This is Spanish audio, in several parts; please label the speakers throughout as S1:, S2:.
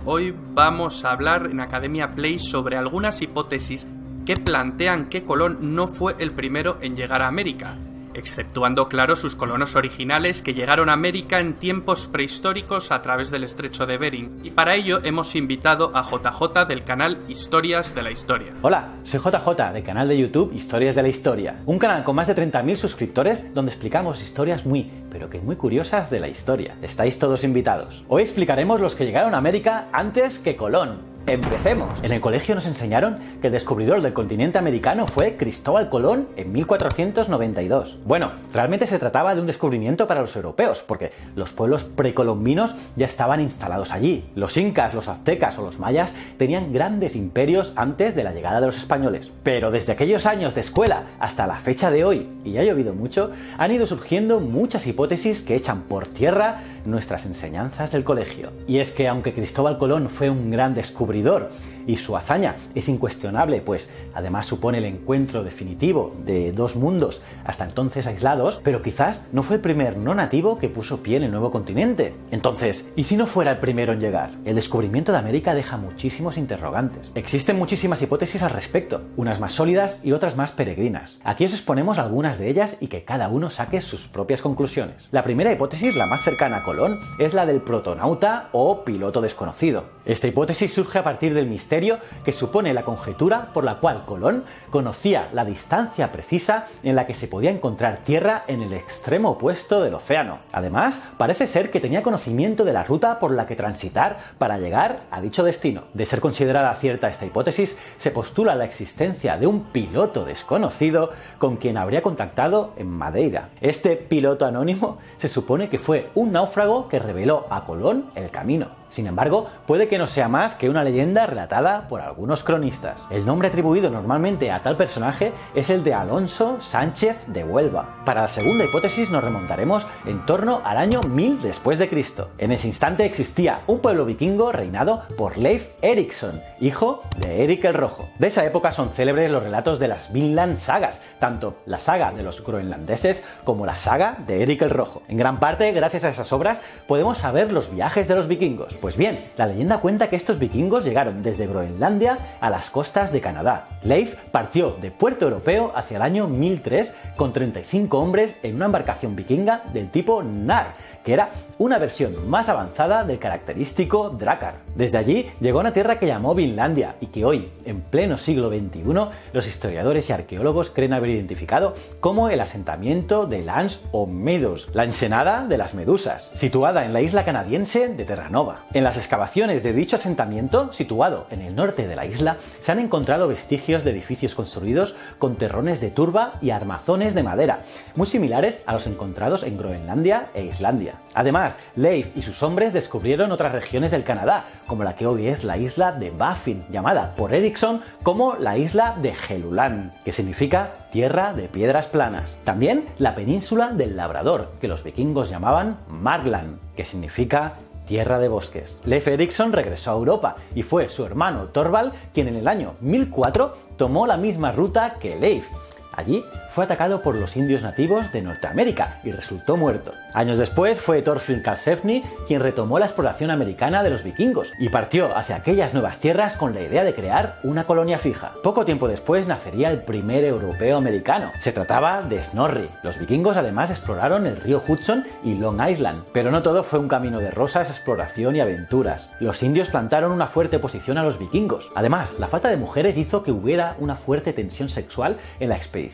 S1: Hoy vamos a hablar en Academia Play sobre algunas hipótesis que plantean que Colón no fue el primero en llegar a América, exceptuando, claro, sus colonos originales que llegaron a América en tiempos prehistóricos a través del Estrecho de Bering. Y para ello hemos invitado a JJ del canal Historias de la Historia.
S2: Hola, soy JJ del canal de YouTube Historias de la Historia, un canal con más de 30.000 suscriptores donde explicamos historias muy curiosas de la historia. Estáis todos invitados. Hoy explicaremos los que llegaron a América antes que Colón. ¡Empecemos! En el colegio nos enseñaron que el descubridor del continente americano fue Cristóbal Colón en 1492. Bueno, realmente se trataba de un descubrimiento para los europeos, porque los pueblos precolombinos ya estaban instalados allí. Los incas, los aztecas o los mayas tenían grandes imperios antes de la llegada de los españoles. Pero desde aquellos años de escuela hasta la fecha de hoy, y ya ha llovido mucho, han ido surgiendo muchas hipótesis que echan por tierra nuestras enseñanzas del colegio. Y es que aunque Cristóbal Colón fue un gran descubridor, y su hazaña es incuestionable, pues además supone el encuentro definitivo de dos mundos hasta entonces aislados, pero quizás no fue el primer no nativo que puso pie en el nuevo continente. Entonces, ¿y si no fuera el primero en llegar? El descubrimiento de América deja muchísimos interrogantes. Existen muchísimas hipótesis al respecto, unas más sólidas y otras más peregrinas. Aquí os exponemos algunas de ellas y que cada uno saque sus propias conclusiones. La primera hipótesis, la más cercana a Colón, es la del protonauta o piloto desconocido. Esta hipótesis surge a partir del misterio que supone la conjetura por la cual Colón conocía la distancia precisa en la que se podía encontrar tierra en el extremo opuesto del océano. Además, parece ser que tenía conocimiento de la ruta por la que transitar para llegar a dicho destino. De ser considerada cierta esta hipótesis, se postula la existencia de un piloto desconocido con quien habría contactado en Madeira. Este piloto anónimo se supone que fue un náufrago que reveló a Colón el camino. Sin embargo, puede que no sea más que una leyenda relatada por algunos cronistas. El nombre atribuido normalmente a tal personaje es el de Alonso Sánchez de Huelva. Para la segunda hipótesis nos remontaremos en torno al año 1000 después de Cristo. En ese instante existía un pueblo vikingo reinado por Leif Erikson, hijo de Eric el Rojo. De esa época son célebres los relatos de las Vinland Sagas, tanto la saga de los groenlandeses como la saga de Eric el Rojo. En gran parte, gracias a esas obras, podemos saber los viajes de los vikingos. Pues bien, la leyenda cuenta que estos vikingos llegaron desde Groenlandia a las costas de Canadá. Leif partió de Puerto Europeo hacia el año 1003 con 35 hombres en una embarcación vikinga del tipo Nar, que era una versión más avanzada del característico Drakkar. Desde allí llegó a una tierra que llamó Vinlandia y que hoy, en pleno siglo XXI, los historiadores y arqueólogos creen haber identificado como el asentamiento de Lance o Meadows, la ensenada de las medusas, situada en la isla canadiense de Terranova. En las excavaciones de dicho asentamiento, situado en el norte de la isla, se han encontrado vestigios de edificios construidos con terrones de turba y armazones de madera, muy similares a los encontrados en Groenlandia e Islandia. Además, Leif y sus hombres descubrieron otras regiones del Canadá, como la que hoy es la isla de Baffin, llamada por Erickson como la isla de Helluland, que significa tierra de piedras planas. También la península del Labrador, que los vikingos llamaban Marland, que significa tierra de bosques. Leif Erikson regresó a Europa y fue su hermano Thorvald quien en el año 1004 tomó la misma ruta que Leif. Allí fue atacado por los indios nativos de Norteamérica y resultó muerto. Años después fue Thorfinn Karlsefni quien retomó la exploración americana de los vikingos y partió hacia aquellas nuevas tierras con la idea de crear una colonia fija. Poco tiempo después nacería el primer europeo americano. Se trataba de Snorri. Los vikingos además exploraron el río Hudson y Long Island, pero no todo fue un camino de rosas, exploración y aventuras. Los indios plantaron una fuerte oposición a los vikingos. Además, la falta de mujeres hizo que hubiera una fuerte tensión sexual en la expedición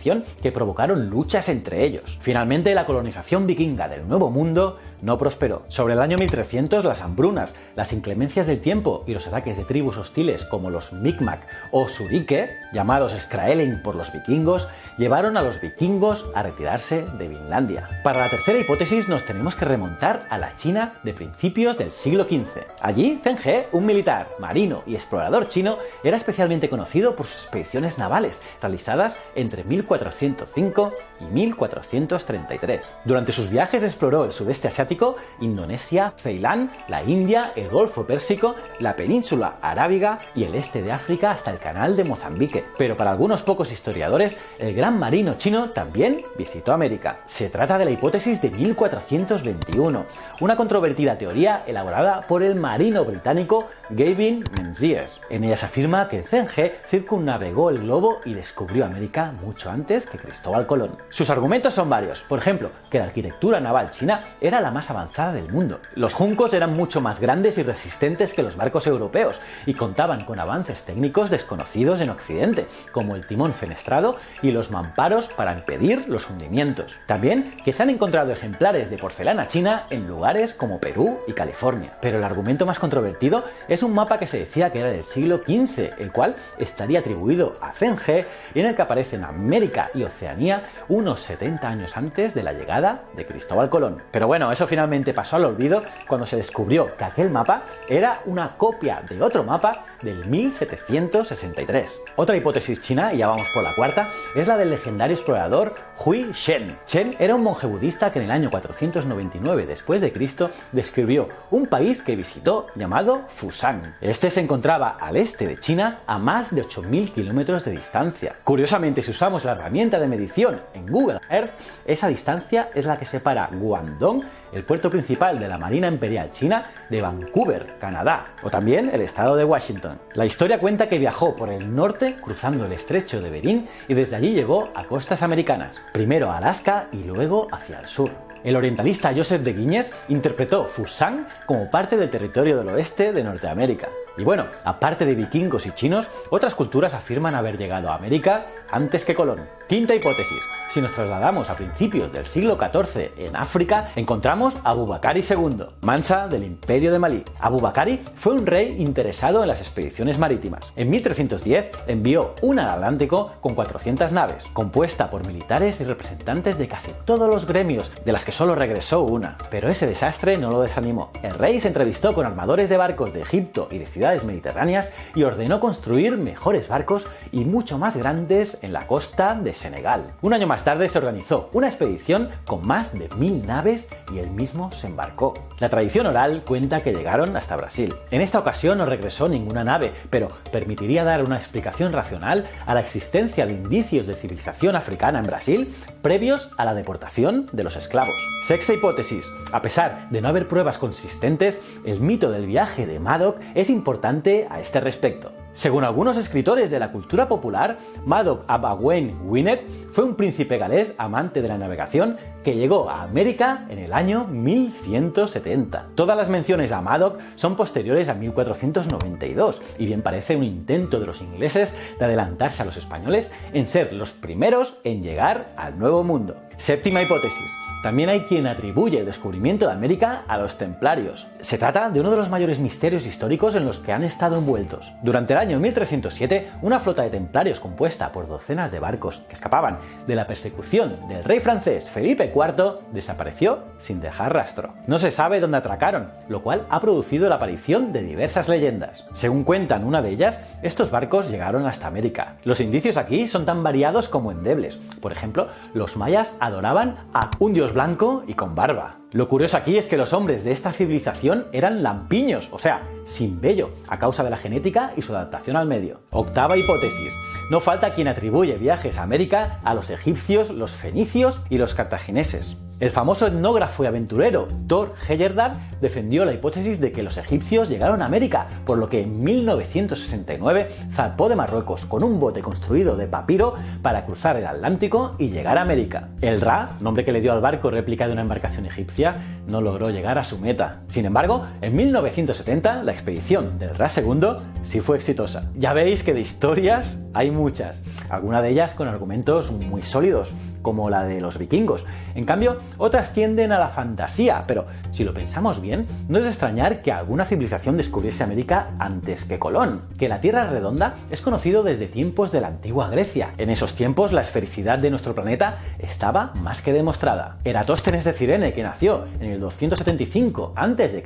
S2: que provocaron luchas entre ellos. Finalmente, la colonización vikinga del Nuevo Mundo no prosperó. Sobre el año 1300, las hambrunas, las inclemencias del tiempo y los ataques de tribus hostiles como los Mi'kmaq o Surike, llamados Skraeling por los vikingos, llevaron a los vikingos a retirarse de Vinlandia. Para la tercera hipótesis nos tenemos que remontar a la China de principios del siglo XV. Allí, Zheng He, un militar, marino y explorador chino, era especialmente conocido por sus expediciones navales realizadas entre 1400 1405 y 1433. Durante sus viajes exploró el sudeste asiático, Indonesia, Ceilán, la India, el Golfo Pérsico, la península arábiga y el este de África hasta el canal de Mozambique. Pero para algunos pocos historiadores, el gran marino chino también visitó América. Se trata de la hipótesis de 1421, una controvertida teoría elaborada por el marino británico Gavin Menzies. En ella se afirma que Zheng He circunnavegó el globo y descubrió América mucho antes que Cristóbal Colón. Sus argumentos son varios. Por ejemplo, que la arquitectura naval china era la más avanzada del mundo. Los juncos eran mucho más grandes y resistentes que los barcos europeos y contaban con avances técnicos desconocidos en Occidente, como el timón fenestrado y los mamparos para impedir los hundimientos. También que se han encontrado ejemplares de porcelana china en lugares como Perú y California. Pero el argumento más controvertido es un mapa que se decía que era del siglo XV, el cual estaría atribuido a Zheng He y en el que aparecen América y Oceanía unos 70 años antes de la llegada de Cristóbal Colón. Pero bueno, eso finalmente pasó al olvido cuando se descubrió que aquel mapa era una copia de otro mapa del 1763. Otra hipótesis china, y ya vamos por la cuarta, es la del legendario explorador Hui Shen. Shen era un monje budista que en el año 499 después de Cristo describió un país que visitó llamado Fushan. Este se encontraba al este de China a más de 8.000 kilómetros de distancia. Curiosamente, si usamos la herramienta de medición en Google Earth, esa distancia es la que separa Guangdong, el puerto principal de la Marina Imperial China, de Vancouver, Canadá, o también el estado de Washington. La historia cuenta que viajó por el norte cruzando el estrecho de Bering y desde allí llegó a costas americanas, primero a Alaska y luego hacia el sur. El orientalista Joseph de Guinness interpretó Fushan como parte del territorio del oeste de Norteamérica. Y bueno, aparte de vikingos y chinos, otras culturas afirman haber llegado a América antes que Colón. Quinta hipótesis. Si nos trasladamos a principios del siglo XIV en África, encontramos a Abubakari II, Mansa del Imperio de Malí. Abubakari fue un rey interesado en las expediciones marítimas. En 1310 envió una al Atlántico con 400 naves, compuesta por militares y representantes de casi todos los gremios, de las que solo regresó una. Pero ese desastre no lo desanimó. El rey se entrevistó con armadores de barcos de Egipto y de ciudades mediterráneas y ordenó construir mejores barcos y mucho más grandes en la costa de Senegal. Un año más tarde se organizó una expedición con más de 1000 naves y él mismo se embarcó. La tradición oral cuenta que llegaron hasta Brasil. En esta ocasión no regresó ninguna nave, pero permitiría dar una explicación racional a la existencia de indicios de civilización africana en Brasil previos a la deportación de los esclavos. Sexta hipótesis. A pesar de no haber pruebas consistentes, el mito del viaje de Madoc es importante a este respecto. Según algunos escritores de la cultura popular, Madoc ap Owain Gwynedd fue un príncipe galés amante de la navegación que llegó a América en el año 1170. Todas las menciones a Madoc son posteriores a 1492 y bien parece un intento de los ingleses de adelantarse a los españoles en ser los primeros en llegar al Nuevo Mundo. Séptima hipótesis. También hay quien atribuye el descubrimiento de América a los templarios. Se trata de uno de los mayores misterios históricos en los que han estado envueltos. Durante el año 1307, una flota de templarios compuesta por docenas de barcos que escapaban de la persecución del rey francés Felipe IV desapareció sin dejar rastro. No se sabe dónde atracaron, lo cual ha producido la aparición de diversas leyendas. Según cuentan una de ellas, estos barcos llegaron hasta América. Los indicios aquí son tan variados como endebles. Por ejemplo, los mayas adoraban a un dios blanco y con barba. Lo curioso aquí es que los hombres de esta civilización eran lampiños, o sea, sin vello, a causa de la genética y su adaptación al medio. Octava hipótesis. No falta quien atribuye viajes a América a los egipcios, los fenicios y los cartagineses. El famoso etnógrafo y aventurero Thor Heyerdahl defendió la hipótesis de que los egipcios llegaron a América, por lo que en 1969 zarpó de Marruecos con un bote construido de papiro para cruzar el Atlántico y llegar a América. El Ra, nombre que le dio al barco réplica de una embarcación egipcia, no logró llegar a su meta. Sin embargo, en 1970 la expedición del Ra II sí fue exitosa. Ya veis que de historias hay muchas, algunas de ellas con argumentos muy sólidos, como la de los vikingos. En cambio, otras tienden a la fantasía, pero si lo pensamos bien, no es de extrañar que alguna civilización descubriese América antes que Colón. Que la Tierra es redonda es conocido desde tiempos de la antigua Grecia. En esos tiempos, la esfericidad de nuestro planeta estaba más que demostrada. Eratóstenes de Cirene, que nació en el 275 a.C.,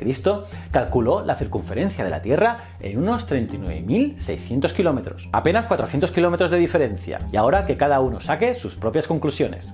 S2: calculó la circunferencia de la Tierra en unos 39.600 kilómetros. Apenas 400 kilómetros de diferencia. Y ahora que cada uno saque sus propias conclusiones.